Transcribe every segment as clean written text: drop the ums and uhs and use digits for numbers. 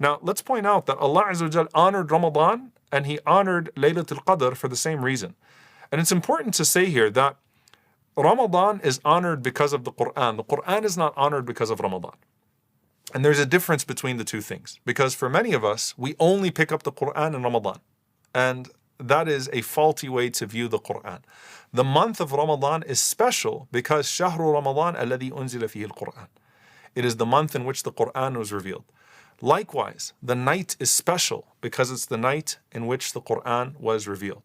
Now, let's point out that Allah Azza wa Jal honored Ramadan and He honored Laylatul Qadr for the same reason. And it's important to say here that Ramadan is honored because of the Quran. The Quran is not honored because of Ramadan. And there's a difference between the two things. Because for many of us, we only pick up the Quran in Ramadan. And that is a faulty way to view the Quran. The month of Ramadan is special because Shahru Ramadan alladhi unzila fihi al-Quran. It is the month in which the Quran was revealed. Likewise, the night is special because it's the night in which the Quran was revealed.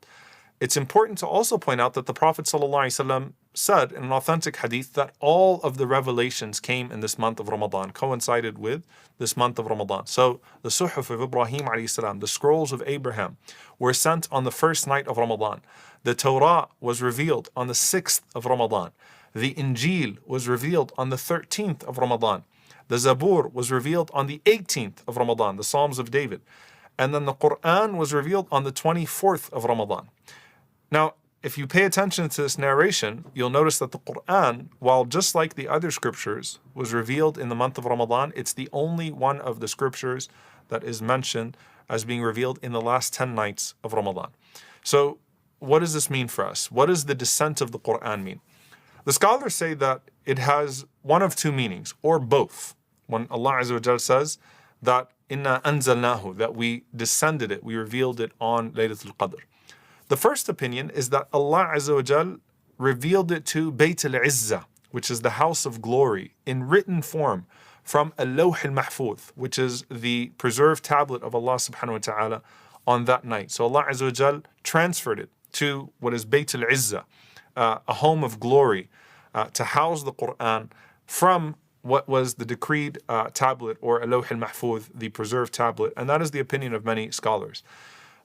It's important to also point out that the Prophet ﷺ said in an authentic hadith that all of the revelations came in this month of Ramadan, coincided with this month of Ramadan. So the Suhuf of Ibrahim ﷺ, the scrolls of Abraham, were sent on the first night of Ramadan. The Torah was revealed on the 6th of Ramadan. The Injil was revealed on the 13th of Ramadan. The Zabur was revealed on the 18th of Ramadan, the Psalms of David. And then the Quran was revealed on the 24th of Ramadan. Now, if you pay attention to this narration, you'll notice that the Quran, while just like the other scriptures, was revealed in the month of Ramadan, it's the only one of the scriptures that is mentioned as being revealed in the last 10 nights of Ramadan. So, what does this mean for us? What does the descent of the Quran mean? The scholars say that it has one of two meanings, or both. When Allah Azza wa Jal says that Inna anzalnahu, that we descended it, we revealed it on Laylatul Qadr. The first opinion is that Allah Azza wa Jal revealed it to Bayt al-Izzah, which is the house of glory, in written form from Al-Lawh al-Mahfuz, which is the preserved tablet of Allah subhanahu wa ta'ala on that night. So Allah Azza wa Jal transferred it to what is Bayt al-Izzah, a home of glory, to house the Quran from what was the decreed tablet, or Al-Lawh al-Mahfuz, the preserved tablet. And that is the opinion of many scholars.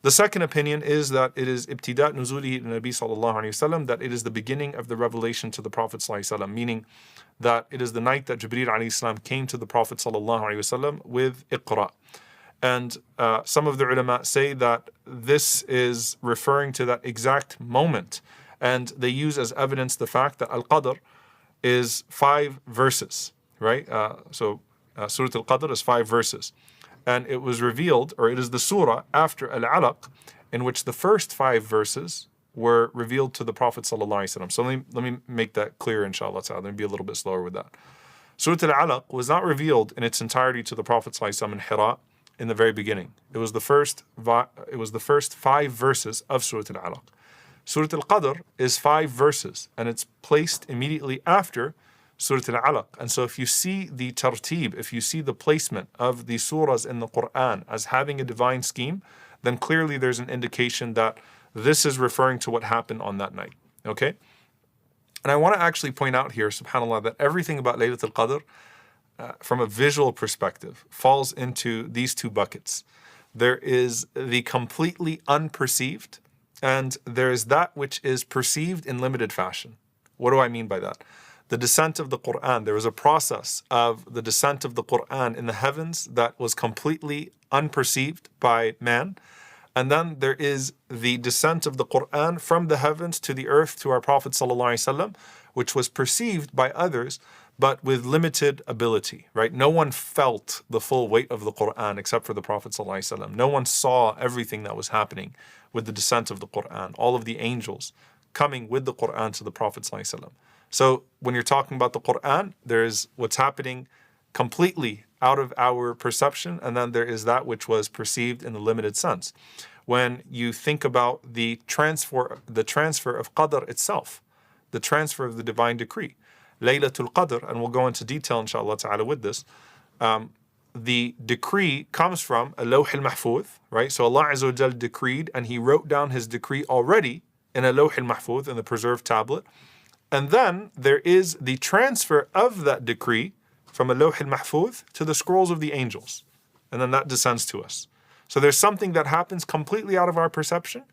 The second opinion is that it is ibtidat nuzulihi nabi sallallahu alayhi wasallam, that it is the beginning of the revelation to the Prophet sallallahu alayhi wasallam, meaning that it is the night that Jibreel alayhi salam came to the Prophet sallallahu alayhi wasallam with Iqra. And some of the ulama say that this is referring to that exact moment, and they use as evidence the fact that Al-Qadr is 5 verses, right? Surah Al-Qadr is 5 verses. And it was revealed, or it is the surah after Al-Alaq, in which the first 5 verses were revealed to the Prophet ﷺ. So let me make that clear, inshallah ta'ala. Let me be a little bit slower with that. Surah Al-Alaq was not revealed in its entirety to the Prophet ﷺ in Hira in the very beginning. It was the first 5 verses of Surah Al-Alaq. Surah Al-Qadr is 5 verses, and it's placed immediately after Surah Al-Alaq. And so if you see the tartib, if you see the placement of the surahs in the Quran as having a divine scheme, then clearly there's an indication that this is referring to what happened on that night. Okay? And I want to actually point out here, subhanAllah, that everything about Laylatul Qadr, from a visual perspective, falls into these 2 buckets. There is the completely unperceived, and there is that which is perceived in limited fashion. What do I mean by that? The descent of the Quran, there was a process of the descent of the Quran in the heavens that was completely unperceived by man. And then there is the descent of the Quran from the heavens to the earth to our Prophet ﷺ, which was perceived by others, but with limited ability, right? No one felt the full weight of the Quran except for the Prophet ﷺ. No one saw everything that was happening with the descent of the Quran, all of the angels coming with the Quran to the Prophet ﷺ. So when you're talking about the Quran, there's what's happening completely out of our perception, and then there is that which was perceived in the limited sense. When you think about the transfer of Qadr itself, the transfer of the divine decree, Laylatul Qadr, and we'll go into detail inshallah ta'ala with this, the decree comes from Al-Lawh al-Mahfuz, right? So Allah Azza wa Jal decreed, and He wrote down His decree already in Al-Lawh al-Mahfuz, in the preserved tablet. And then there is the transfer of that decree from Al-Lawh al-Mahfuz to the scrolls of the angels. And then that descends to us. So there's something that happens completely out of our perception.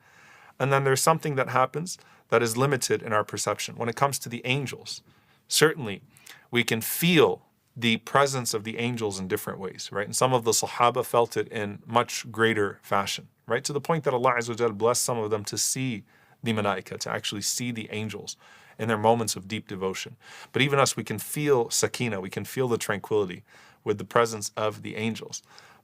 And then there's something that happens that is limited in our perception. When it comes to the angels, certainly we can feel the presence of the angels in different ways, right? And some of the Sahaba felt it in much greater fashion, right? To the point that Allah Azza wa Jal blessed some of them to see the malaika, to actually see the angels in their moments of deep devotion. But even us, we can feel sakina, we can feel the tranquility with the presence of the angels.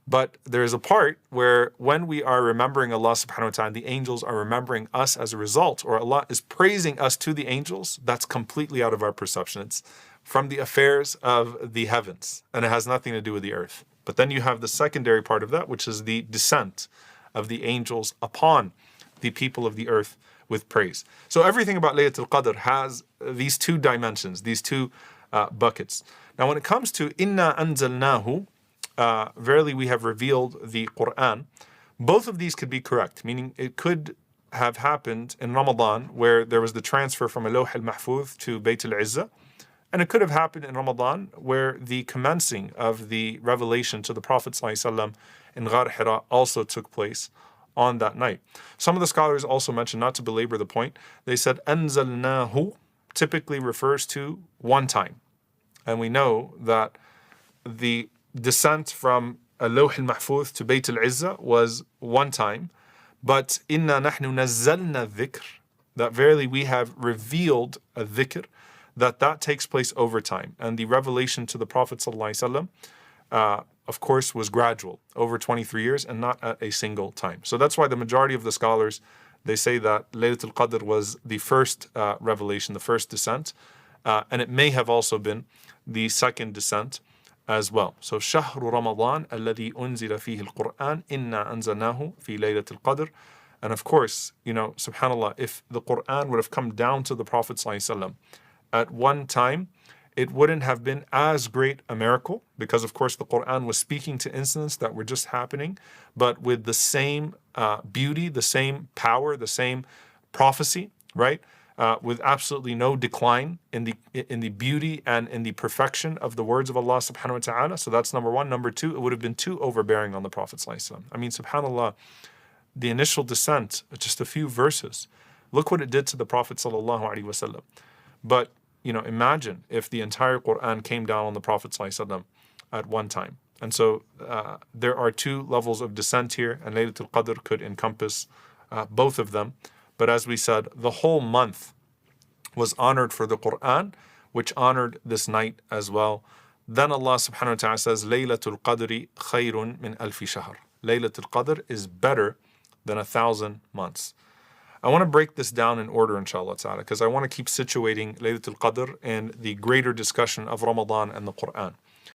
But there is a part where when we are remembering Allah subhanahu wa ta'ala, the angels are remembering us as a result, or Allah is praising us to the angels, that's completely out of our perception. It's from the affairs of the heavens, and it has nothing to do with the earth. But then you have the secondary part of that, which is the descent of the angels upon the people of the earth with praise. So everything about Laylatul Qadr has these two dimensions, these two buckets. Now when it comes to Inna anzalnahu, verily we have revealed the Quran, both of these could be correct, meaning it could have happened in Ramadan where there was the transfer from Lawh al-Mahfuz to Bayt al-Izzah, and it could have happened in Ramadan where the commencing of the revelation to the Prophet ﷺ in Ghar Hira also took place on that night. Some of the scholars also mentioned, not to belabor the point, they said anzalnahu typically refers to one time. And we know that the descent from Lawh al-Mahfuz to Bayt al-Izzah was one time, but inna nahnu nazzalna dhikr, that verily we have revealed a dhikr, that takes place over time. And the revelation to the Prophet ﷺ, of course, was gradual, over 23 years, and not at a single time. So that's why the majority of the scholars, they say that Laylatul Qadr was the first revelation, the first descent, and it may have also been the second descent as well. So شهر رمضان الذي أنزل فيه القرآن إنا أنزلناه في ليلة القدر. And of course, subhanAllah, if the Quran would have come down to the Prophet ﷺ at one time, it wouldn't have been as great a miracle, because of course the Quran was speaking to incidents that were just happening, but with the same beauty, the same power, the same prophecy, right? With absolutely no decline in the beauty and in the perfection of the words of Allah subhanahu wa ta'ala. So that's number one. Number two, it would have been too overbearing on the Prophet ﷺ. I mean, subhanAllah, the initial descent, just a few verses, look what it did to the Prophet ﷺ. But imagine if the entire Quran came down on the Prophet ﷺ at one time. And so there are two levels of descent here, and Laylatul Qadr could encompass both of them. But as we said, the whole month was honored for the Quran, which honored this night as well. Then Allah subhanahu wa ta'ala says, Laylatul Qadri khayrun min alfi shahr. Laylatul Qadr is better than 1,000 months. I want to break this down in order, inshallah ta'ala, because I want to keep situating Laylatul Qadr and the greater discussion of Ramadan and the Quran.